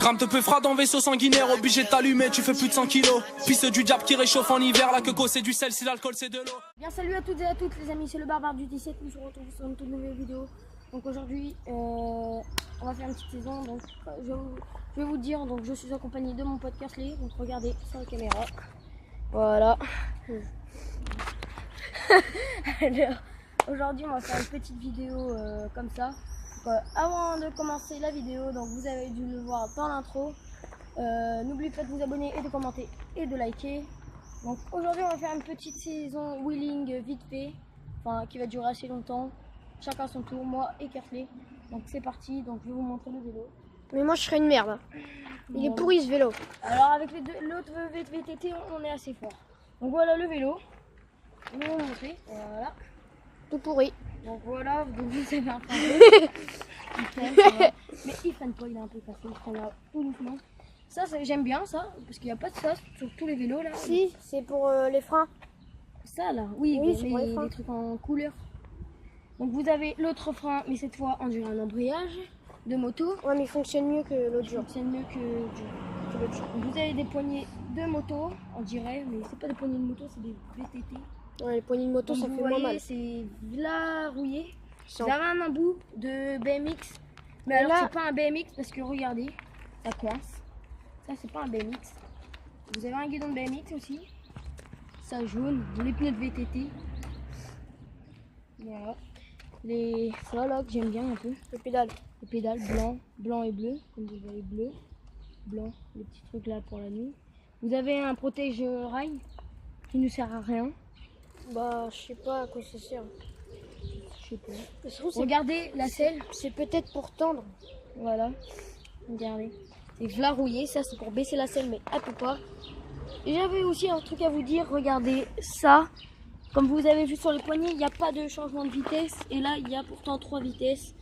Rame te peu fera dans vaisseau sanguinaire, obligé de t'allumer, tu fais plus de 100 kilos. Pisse du diable qui réchauffe en hiver, la queue c'est du sel, si l'alcool c'est de l'eau. Bien salut à toutes et à toutes les amis, c'est le Barbare du 17, nous se retrouvons sur une toute nouvelle vidéo. Donc aujourd'hui, on va faire une petite saison, donc je vais vous dire, donc je suis accompagné de mon pote Kersley, donc regardez sur la caméra. Voilà. Alors, aujourd'hui on va faire une petite vidéo comme ça. Donc, avant de commencer la vidéo, donc vous avez dû le voir dans l'intro, n'oubliez pas de vous abonner et de commenter et de liker. Donc aujourd'hui on va faire une petite saison wheeling vite fait, enfin qui va durer assez longtemps, chacun son tour, moi et Kersley. Donc c'est parti, donc je vais vous montrer le vélo. Mais moi je serais une merde. Il est pourri ce vélo. Alors avec l'autre VTT on est assez fort. Donc voilà le vélo, je vais vous montrer, voilà. Tout pourri. Donc voilà, donc vous avez un frein. Mais il freine pas, il est un peu cassé, il freine tout doucement. Ça j'aime bien ça, parce qu'il n'y a pas de ça sur tous les vélos là. Si, c'est pour les freins. Ça là, oui, c'est pour les freins. Les trucs en couleur. Donc vous avez l'autre frein, mais cette fois on dirait un embrayage de moto. Ouais, mais il fonctionne mieux que l'autre jour. C'est mieux que l'autre jour. Vous avez des poignées de moto, on dirait, mais c'est pas des poignées de moto, c'est des VTT. Ouais, les poignées de moto, donc ça vous fait voyez, moins mal. C'est là rouillé. Sans. Vous avez un embout de BMX, mais Et alors là... c'est pas un BMX parce que regardez, ça coince. Ça c'est pas un BMX. Vous avez un guidon de BMX aussi. Ça jaune, les pneus de VTT. Voilà. Les là que j'aime bien un peu. Le pédale. Les pédales blanc et bleu, comme vous voyez bleu, blanc, les petits trucs là pour la nuit. Vous avez un protège rail qui ne sert à rien. Bah, je sais pas à quoi ça sert. Je sais pas. Trouve, regardez la selle. C'est peut-être pour tendre. Voilà. Regardez. C'est v'là rouillé, ça c'est pour baisser la selle mais elle peut pas. Et j'avais aussi un truc à vous dire, regardez ça. Comme vous avez vu sur les poignées, il n'y a pas de changement de vitesse. Et là, il y a pourtant 3 vitesses.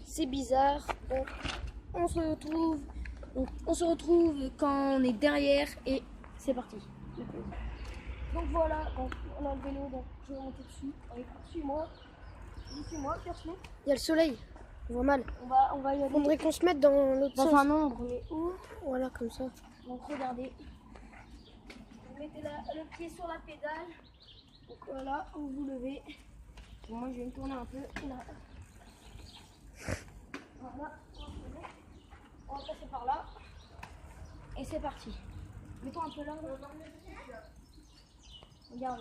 C'est bizarre. Donc, on se retrouve quand on est derrière et c'est parti. Donc voilà, donc on a le vélo, donc je vais monter dessus. Allez, suis-moi. Suis-moi, Kersley. Il y a le soleil. On voit mal. On va y aller. Faudrait qu'on se mette dans l'autre sens. Dans un ombre, mais où? Voilà, comme ça. Donc regardez. Vous mettez le pied sur la pédale. Donc voilà, vous vous levez. Bon, moi je vais me tourner un peu. Là. Voilà. On va passer par là. Et c'est parti. Mets-toi un peu là. Regarde.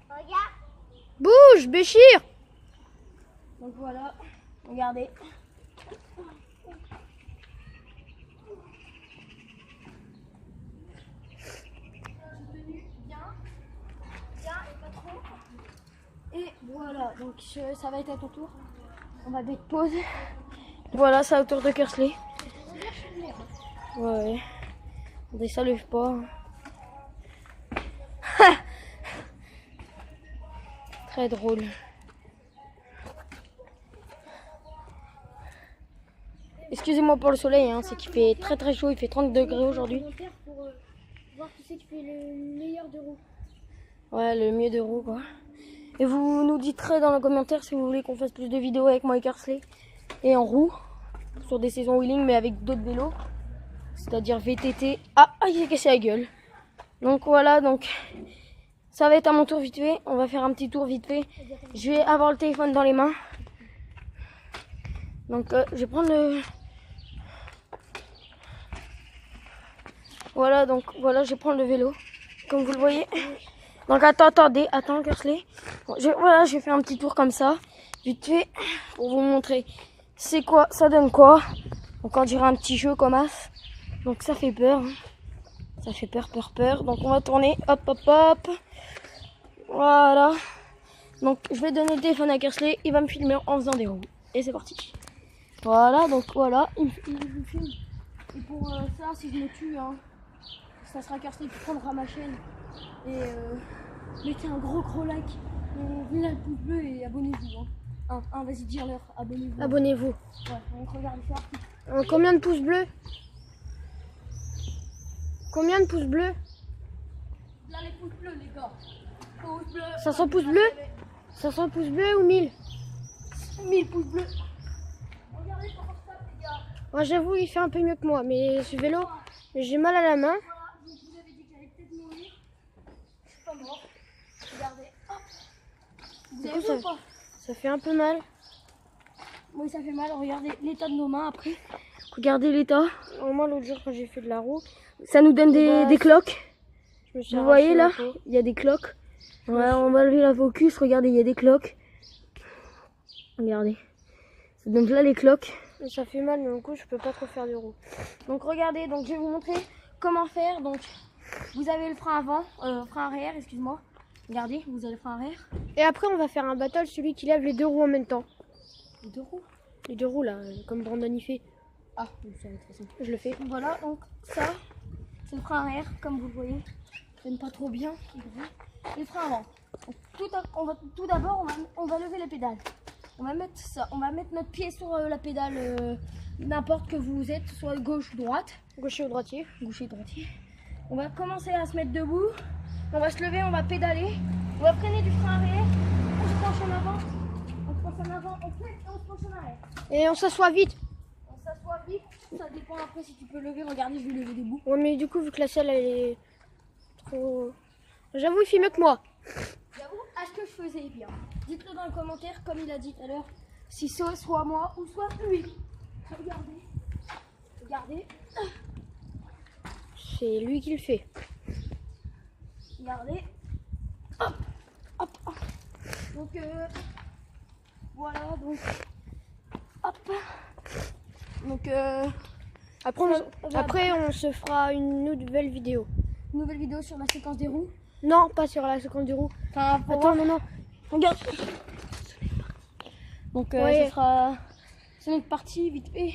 Regarde. Bouge, Béchir! Donc voilà, regardez. Bien et pas trop. Et voilà, donc ça va être à ton tour. On va mettre pause. Voilà, c'est au tour de Kersley. Ouais. Attendez, ça lève pas. Très drôle. Excusez-moi pour le soleil, hein, c'est qu'il fait très chaud, il fait 30 degrés aujourd'hui. Pour voir qui c'est qui fait le meilleur de roue. Ouais, le mieux de roue quoi. Et vous nous dites dans les commentaires si vous voulez qu'on fasse plus de vidéos avec moi et Kersley et en roue sur des saisons wheeling mais avec d'autres vélos, c'est-à-dire VTT. Ah, il s'est cassé la gueule. Donc voilà, donc ça va être à mon tour vite fait. On va faire un petit tour vite fait. Je vais avoir le téléphone dans les mains. Donc je vais prendre le... Voilà, donc voilà, je vais prendre le vélo, comme vous le voyez. Donc attendez, Kersley. Bon, voilà, je vais faire un petit tour comme ça, vite fait, pour vous montrer c'est quoi, ça donne quoi. Donc on dirait un petit jeu comme as. Donc ça fait peur. Hein. Ça fait peur. Donc on va tourner, hop. Voilà. Donc je vais donner le téléphone à Kersley, il va me filmer en faisant des roues. Et c'est parti. Voilà, donc voilà, il me filme. Et pour ça, si je me tue, hein, ça sera Kersley qui prendra ma chaîne. Et mettez un gros like, mettez là le pouce bleu et abonnez-vous. Hein. Vas-y, dis-leur, abonnez-vous. Abonnez-vous. Ouais, donc regarde, c'est parti. Combien de pouces bleus? Combien de pouces bleus? Là, les pouces bleus, les gars. Pouces bleus. 500 pouces bleus? 500 pouces bleus ou 1000? 1000 pouces bleus. Regardez comment ça, les gars. Moi, j'avoue, il fait un peu mieux que moi, mais ce vélo, j'ai mal à la main. Voilà, je vous avais dit que j'allais peut-être mourir. Je suis pas mort. Regardez, hop. Vous Du avez coup, vu ou pas? Ça fait un peu mal. Oui, ça fait mal. Regardez l'état de nos mains après. Regardez l'état. Moi, l'autre jour, quand j'ai fait de la roue, Ça nous donne des cloques. je me suis Vous arraché voyez la là, peau. il y a des cloques. Ouais, on va lever la focus. Regardez, il y a des cloques. Regardez. Donc là, les cloques. Et ça fait mal, mais du coup, je peux pas trop faire de roue. Donc regardez, donc je vais vous montrer comment faire. Donc vous avez le frein avant, frein arrière, excuse-moi. Regardez, vous avez le frein arrière. Et après, on va faire un battle, celui qui lève les deux roues en même temps. Les deux roues. Les deux roues, là, comme Brandon y fait. Ah, vous savez de toute façon. Je le fais. Voilà, donc ça, c'est le frein arrière, comme vous le voyez. Je n'aime pas trop bien. Et le frein avant. Donc, tout d'abord, on va lever les pédales. On va mettre ça, on va mettre notre pied sur la pédale, n'importe que vous êtes, soit gauche ou droite. Gaucher ou droitier. Gaucher et droitier. On va commencer à se mettre debout. On va se lever, on va pédaler. On va freiner du frein arrière. On se penche en avant. On se penche en avant, on freine et on se penche en arrière. Et on s'assoit vite. On s'assoit vite. Ça dépend après si tu peux lever. Regardez, je vais lever debout. Ouais, mais du coup, vu que la selle, elle est trop... J'avoue, il fait mieux que moi. J'avoue, est-ce que je faisais bien? Dites-le dans les commentaires, comme il a dit tout à l'heure, si c'est soit moi ou soit lui. Regardez. Regardez. C'est lui qui le fait. Regardez. Hop. Hop. Hop. Donc, voilà. Donc, hop. Donc, Après, on se fera une nouvelle vidéo. nouvelle vidéo sur la séquence des roues. Non, pas sur la seconde du roue. Enfin, pour Attends, voir. non. Regarde. Donc, Ouais. ce sera. C'est notre partie vite fait.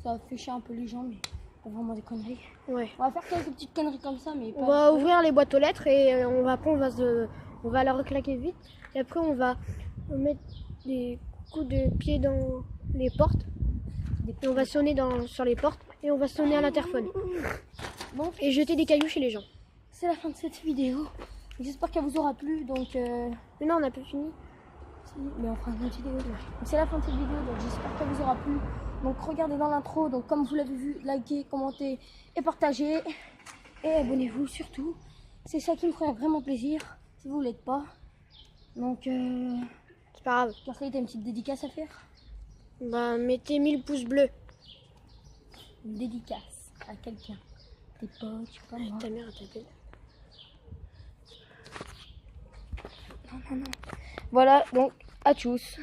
Ça va fécher un peu les gens, mais pas vraiment des conneries. Ouais. On va faire quelques petites conneries comme ça, mais On pas. va ouvrir les boîtes aux lettres et on va la reclaquer vite. Et après, on va mettre des coups de pied dans les portes. Et on va sonner sur les portes et on va sonner à l'interphone. Donc, Et jeter des cailloux chez les gens. c'est la fin de cette vidéo. J'espère qu'elle vous aura plu. Donc, Mais non, on n'a pas fini. mais on fera une autre vidéo. Donc, c'est la fin de cette vidéo. Donc, j'espère qu'elle vous aura plu. Donc, regardez dans l'intro. Donc, comme vous l'avez vu, likez, commentez et partagez. Et abonnez-vous surtout. C'est ça qui me ferait vraiment plaisir. Si vous ne l'êtes pas. Donc, C'est pas grave. Carly, t'as une petite dédicace à faire? Bah, mettez 1000 pouces bleus. Une dédicace à quelqu'un. Tes potes, je sais pas moi. Ta mère a tapé. Voilà, donc, à tous.